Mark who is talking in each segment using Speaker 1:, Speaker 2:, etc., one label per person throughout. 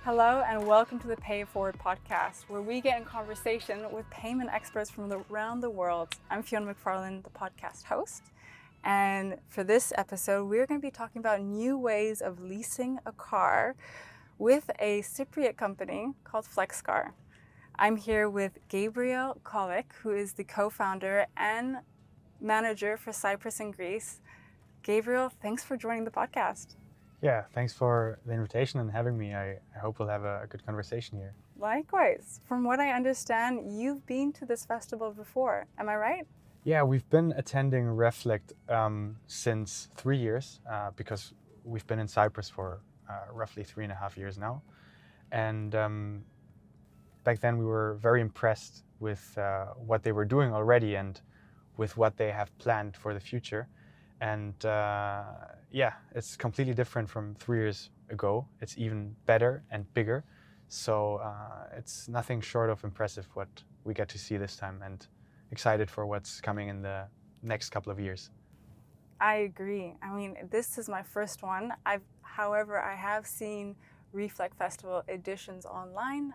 Speaker 1: Hello and welcome to the Pay It Forward podcast, where we get in conversation with payment experts from around the world. I'm Fiona McFarlane, the podcast host. And for this episode, we're going to be talking about new ways of leasing a car with a Cypriot company called Flexcar. I'm here with Gabriel Colic, who is the co-founder and manager for Cyprus and Greece. Gabriel, thanks for joining the podcast.
Speaker 2: Yeah, thanks for the invitation and having me. I hope we'll have a good conversation here.
Speaker 1: Likewise. From what I understand, you've been to this festival before. Am I right?
Speaker 2: Yeah, we've been attending Reflect since 3 years because we've been in Cyprus for roughly 3.5 years now. And back then we were very impressed with what they were doing already and with what they have planned for the future. And yeah, it's completely different from 3 years ago. It's even better and bigger. So it's nothing short of impressive what we get to see this time, and excited for what's coming in the next couple of years.
Speaker 1: I agree. I mean, this is my first one. However, I have seen Reflect Festival editions online,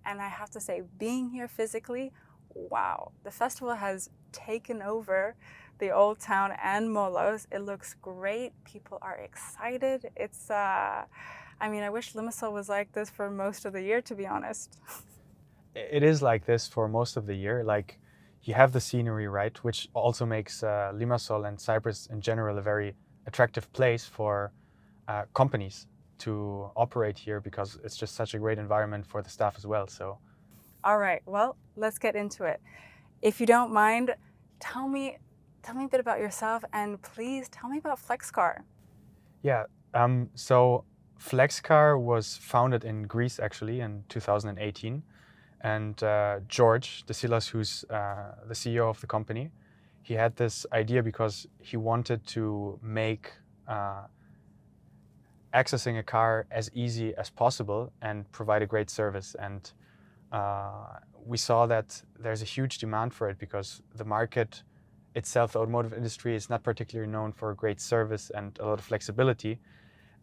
Speaker 1: and I have to say, being here physically, wow, the festival has taken over the old town and Molos. It looks great. People are excited. It's, I wish Limassol was like this for most of the year, to be honest.
Speaker 2: It is like this for most of the year. Like, you have the scenery, right, which also makes Limassol and Cyprus in general a very attractive place for companies to operate here, because it's just such a great environment for the staff as well. So,
Speaker 1: all right, well, let's get into it. If you don't mind, tell me a bit about yourself, and please tell me about Flexcar.
Speaker 2: Yeah, so Flexcar was founded in Greece actually in 2018. And George Desilas, who's the CEO of the company, he had this idea because he wanted to make accessing a car as easy as possible and provide a great service. And we saw that there's a huge demand for it because the market itself, the automotive industry, is not particularly known for great service and a lot of flexibility.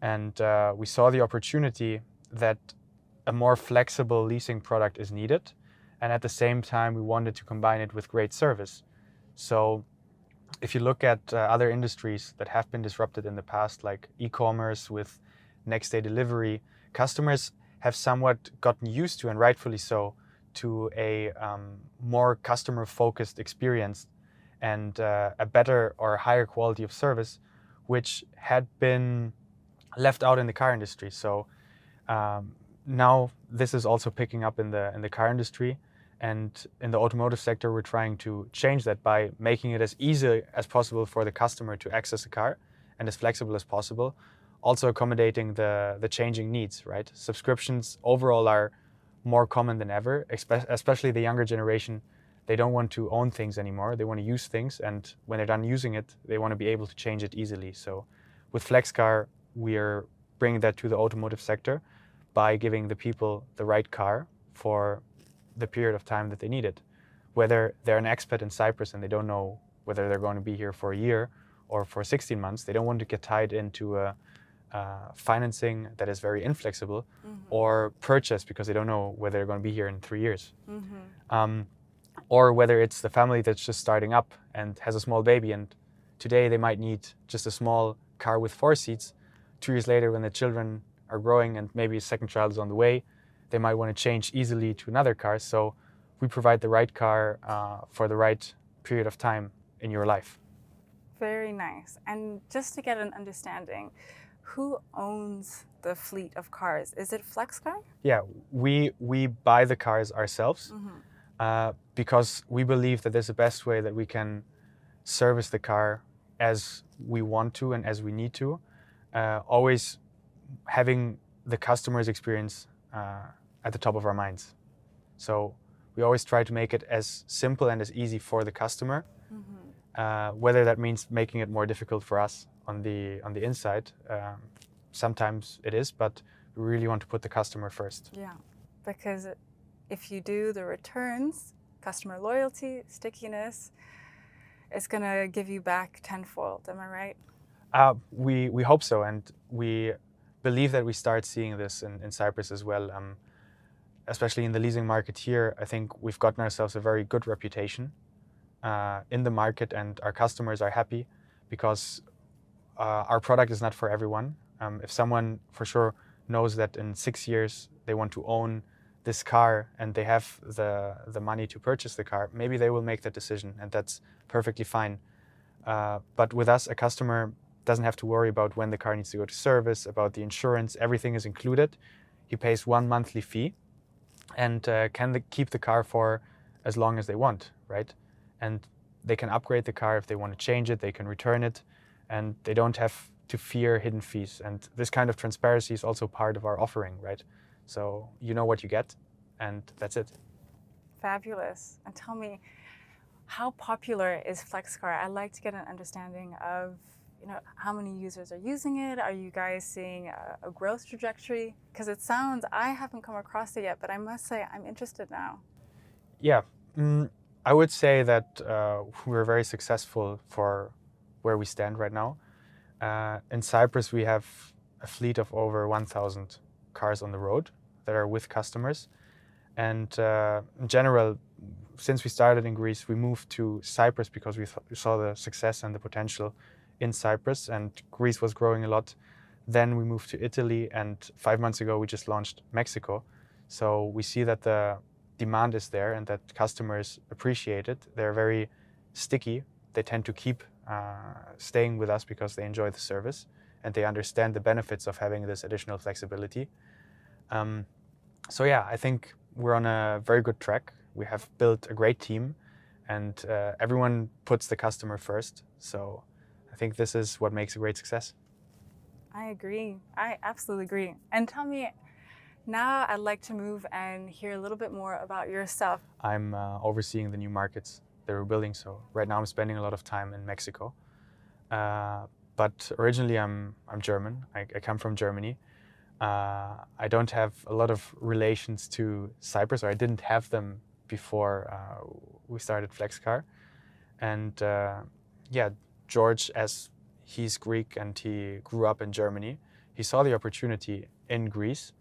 Speaker 2: And we saw the opportunity that a more flexible leasing product is needed. And at the same time, we wanted to combine it with great service. So if you look at other industries that have been disrupted in the past, like e-commerce with next day delivery, customers have somewhat gotten used to, and rightfully so, to a more customer-focused experience and a better or higher quality of service, which had been left out in the car industry. So now this is also picking up in the car industry, and in the automotive sector, we're trying to change that by making it as easy as possible for the customer to access a car and as flexible as possible, also accommodating the changing needs, right? Subscriptions overall are more common than ever, especially the younger generation. They don't want to own things anymore. They want to use things, and when they're done using it, they want to be able to change it easily. So with Flexcar, we are bringing that to the automotive sector by giving the people the right car for the period of time that they need it. Whether they're an expat in Cyprus and they don't know whether they're going to be here for a year or for 16 months, they don't want to get tied into a financing that is very inflexible, or purchase because they don't know whether they're going to be here in 3 years. Or whether it's the family that's just starting up and has a small baby, and today they might need just a small car with 4 seats. 2 years later, when the children are growing and maybe a second child is on the way, they might want to change easily to another car. So we provide the right car for the right period of time in your life.
Speaker 1: Very nice. And just to get an understanding, who owns the fleet of cars? Is it Flexcar?
Speaker 2: Yeah, we buy the cars ourselves because we believe that there's the best way that we can service the car as we want to and as we need to, always having the customer's experience at the top of our minds. So we always try to make it as simple and as easy for the customer, whether that means making it more difficult for us on the inside. Sometimes it is, but we really want to put the customer first.
Speaker 1: Yeah, because if you do the returns, customer loyalty, stickiness, it's going to give you back tenfold. Am I right?
Speaker 2: We hope so, and we believe that we start seeing this in Cyprus as well. Especially in the leasing market here, I think we've gotten ourselves a very good reputation in the market, and our customers are happy because our product is not for everyone. If someone for sure knows that in 6 years they want to own this car and they have the money to purchase the car, maybe they will make that decision, and that's perfectly fine. But with us, a customer doesn't have to worry about when the car needs to go to service, about the insurance. Everything is included. He pays one monthly fee and can keep the car for as long as they want, right? And they can upgrade the car if they want to change it, they can return it, and they don't have to fear hidden fees. And this kind of transparency is also part of our offering, right? So you know what you get, and that's it.
Speaker 1: Fabulous. And tell me, how popular is Flexcar? I'd like to get an understanding of, how many users are using it? Are you guys seeing a growth trajectory? Because it sounds, I haven't come across it yet, but I must say I'm interested now.
Speaker 2: Yeah, I would say that we're very successful for where we stand right now. In Cyprus, we have a fleet of over 1,000 cars on the road that are with customers. And in general, since we started in Greece, we moved to Cyprus because we saw the success and the potential in Cyprus, and Greece was growing a lot. Then we moved to Italy, and 5 months ago we just launched Mexico. So we see that the demand is there and that customers appreciate it. They're very sticky. They tend to keep staying with us because they enjoy the service and they understand the benefits of having this additional flexibility. So yeah, I think we're on a very good track. We have built a great team, and everyone puts the customer first. So I think this is what makes a great success.
Speaker 1: I agree. I absolutely agree. And tell me, now I'd like to move and hear a little bit more about yourself.
Speaker 2: I'm overseeing the new markets that we're building. So right now I'm spending a lot of time in Mexico. But originally I'm German. I come from Germany. I don't have a lot of relations to Cyprus, or I didn't have them before we started Flexcar. And yeah, George, as he's Greek and he grew up in Germany, he saw the opportunity in Greece.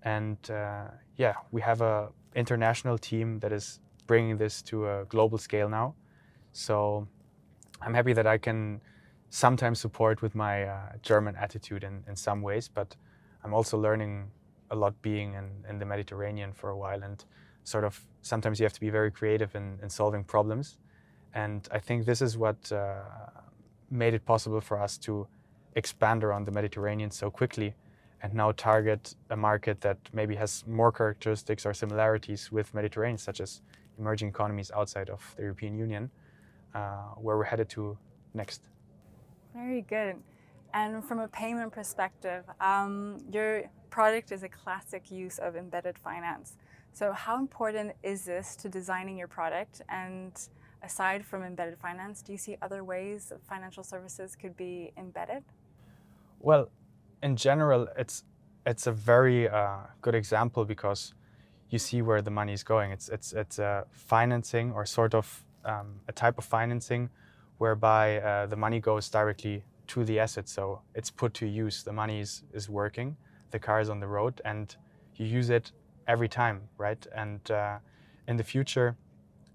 Speaker 2: And yeah, we have an international team that is bringing this to a global scale now. So I'm happy that I can sometimes support with my German attitude in some ways, but I'm also learning a lot being in the Mediterranean for a while, and sort of sometimes you have to be very creative in solving problems. And I think this is what made it possible for us to expand around the Mediterranean so quickly and now target a market that maybe has more characteristics or similarities with Mediterranean, such as emerging economies outside of the European Union, where we're headed to next.
Speaker 1: Very good. And from a payment perspective, your product is a classic use of embedded finance. So how important is this to designing your product? And aside from embedded finance, do you see other ways that financial services could be embedded?
Speaker 2: Well, in general, it's a very good example because you see where the money is going. It's a financing, or sort of a type of financing whereby the money goes directly to the asset. So it's put to use. The money is working, the car is on the road, and you use it every time, right? And in the future,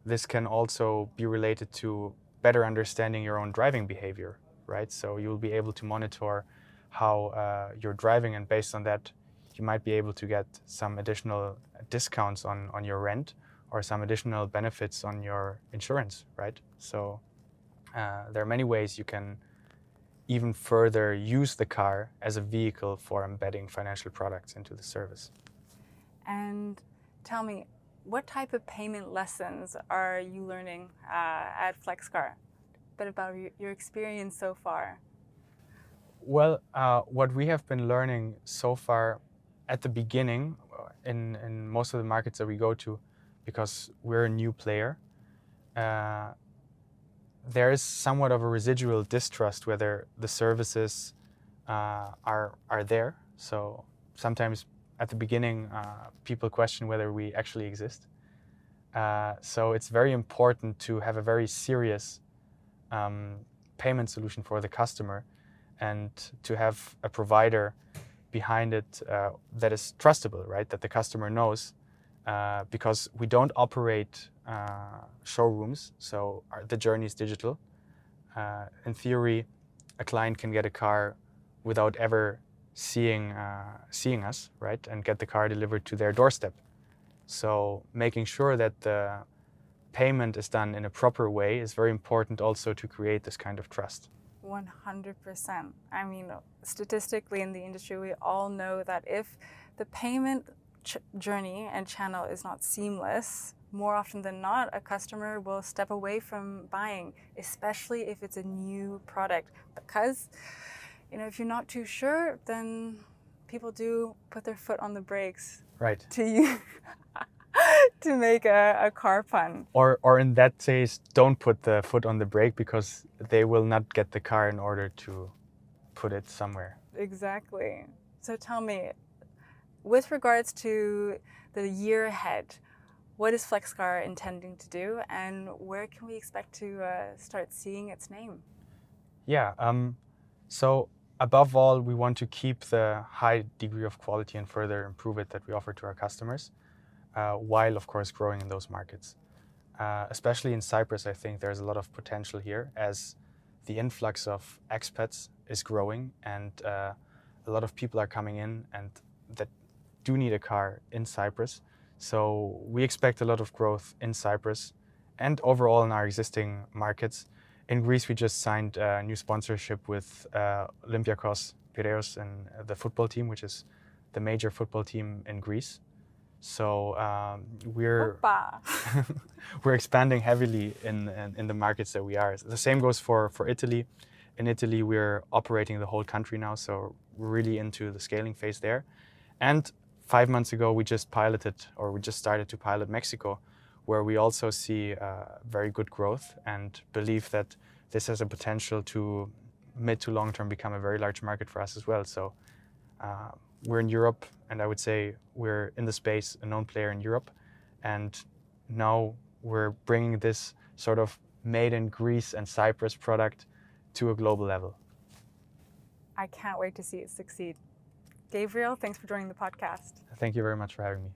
Speaker 2: this can also be related to better understanding your own driving behavior, right? So you'll be able to monitor how you're driving, and based on that, you might be able to get some additional discounts on your rent or some additional benefits on your insurance, right? So there are many ways you can even further use the car as a vehicle for embedding financial products into the service.
Speaker 1: And tell me, what type of payment lessons are you learning at Flexcar? A bit about your experience so far.
Speaker 2: Well, what we have been learning so far at the beginning in most of the markets that we go to, because we're a new player, there is somewhat of a residual distrust whether the services are there. So sometimes at the beginning, people question whether we actually exist. So it's very important to have a very serious payment solution for the customer, and to have a provider behind it that is trustable, right? That the customer knows, because we don't operate showrooms, so the journey is digital. In theory, a client can get a car without ever seeing us, right? And get the car delivered to their doorstep. So making sure that the payment is done in a proper way is very important also to create this kind of trust.
Speaker 1: 100%. I mean, statistically in the industry, we all know that if the payment journey and channel is not seamless, more often than not, a customer will step away from buying, especially if it's a new product. Because, if you're not too sure, then people do put their foot on the brakes.
Speaker 2: Right.
Speaker 1: To make a car pun.
Speaker 2: Or in that case, don't put the foot on the brake because they will not get the car in order to put it somewhere.
Speaker 1: Exactly. So tell me, with regards to the year ahead, what is Flexcar intending to do, and where can we expect to start seeing its name?
Speaker 2: Yeah, so above all, we want to keep the high degree of quality and further improve it that we offer to our customers, while of course growing in those markets. Especially in Cyprus, I think there's a lot of potential here as the influx of expats is growing, and a lot of people are coming in and that do need a car in Cyprus. So we expect a lot of growth in Cyprus and overall in our existing markets. In Greece, we just signed a new sponsorship with Olympiakos Piraeus and the football team, which is the major football team in Greece. So we're expanding heavily in the markets that we are. The same goes for Italy. In Italy, we're operating the whole country now, so we're really into the scaling phase there. And 5 months ago, we just started to pilot Mexico, where we also see very good growth and believe that this has a potential to mid to long term become a very large market for us as well. So we're in Europe, and I would say we're in the space, a known player in Europe. And now we're bringing this sort of made in Greece and Cyprus product to a global level.
Speaker 1: I can't wait to see it succeed. Gabriel, thanks for joining the podcast.
Speaker 2: Thank you very much for having me.